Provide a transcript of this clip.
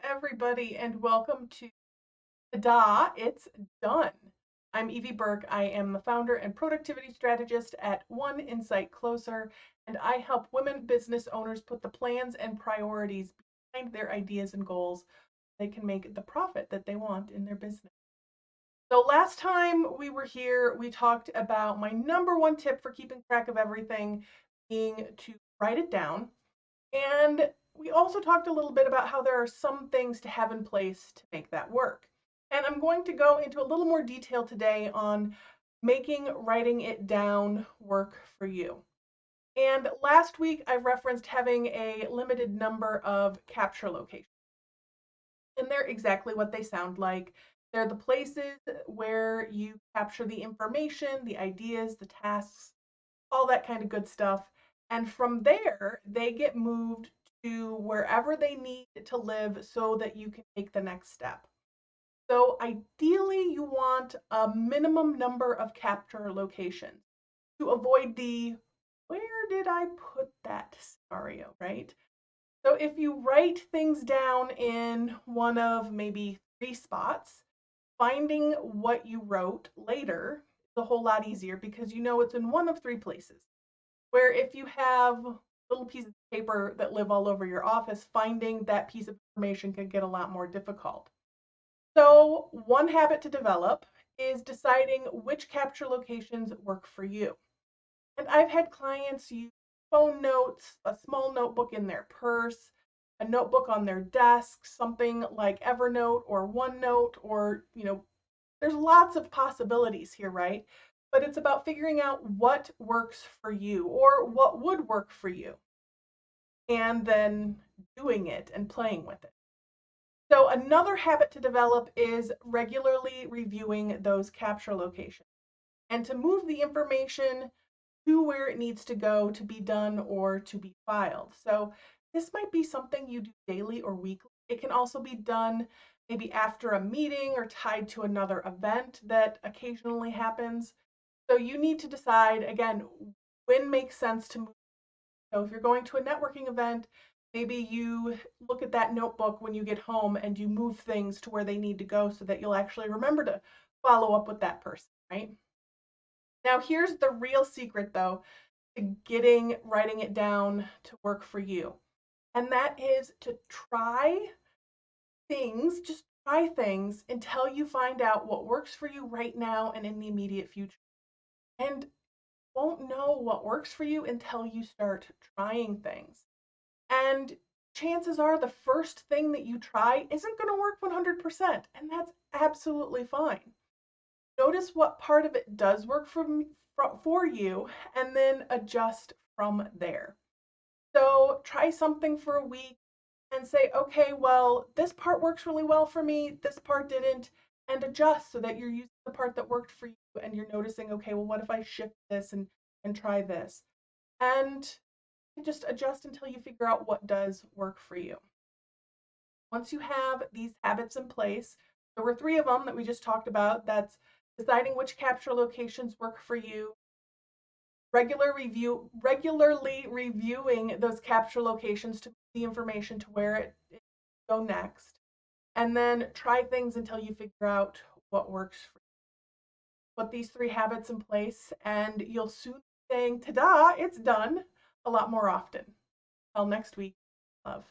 everybody, and welcome to Ta-da, It's Done. I'm Evie Burke. I am the founder and productivity strategist at One Insight Closer, and I help women business owners put the plans and priorities behind their ideas and goals so they can make the profit that they want in their business. So, last time we were here, we talked about my number one tip for keeping track of everything being to write it down. And we also talked a little bit about how there are some things to have in place to make that work. And I'm going to go into a little more detail today on making writing it down work for you. And last week I referenced having a limited number of capture locations. And they're exactly what they sound like. They're the places where you capture the information, the ideas, the tasks, all that kind of good stuff. And from there, they get moved to wherever they need to live so that you can take the next step. So ideally, you want a minimum number of capture locations to avoid the where did I put that scenario, right? So if you write things down in one of maybe 3 spots, finding what you wrote later is a whole lot easier because you know it's in one of 3 places. Where if you have little pieces of paper that live all over your office, finding that piece of information can get a lot more difficult. So, one habit to develop is deciding which capture locations work for you. And I've had clients use phone notes, a small notebook in their purse, a notebook on their desk, something like Evernote or OneNote, or, there's lots of possibilities here, right? But it's about figuring out what works for you or what would work for you and then doing it and playing with it. So, another habit to develop is regularly reviewing those capture locations and to move the information to where it needs to go to be done or to be filed. So, this might be something you do daily or weekly. It can also be done maybe after a meeting or tied to another event that occasionally happens. So you need to decide again when makes sense to move. So if you're going to a networking event, maybe you look at that notebook when you get home and you move things to where they need to go so that you'll actually remember to follow up with that person, right? Now here's the real secret though to getting writing it down to work for you. And that is to try things, just try things until you find out what works for you right now and in the immediate future. And won't know what works for you until you start trying things. And chances are the first thing that you try isn't going to work 100%, and that's absolutely fine. Notice what part of it does work for you and then adjust from there. So try something for a week and say, okay, well, this part works really well for me, this part didn't, and adjust so that you're using the part that worked for you and you're noticing, okay, well, what if I shift this and try this? And just adjust until you figure out what does work for you. Once you have these habits in place, there were 3 of them that we just talked about. That's deciding which capture locations work for you, regularly reviewing those capture locations to put the information to where it go next, and then try things until you figure out what works for you. Put these 3 habits in place, and you'll soon be saying, "Ta-da! It's done!" a lot more often. Till next week, love.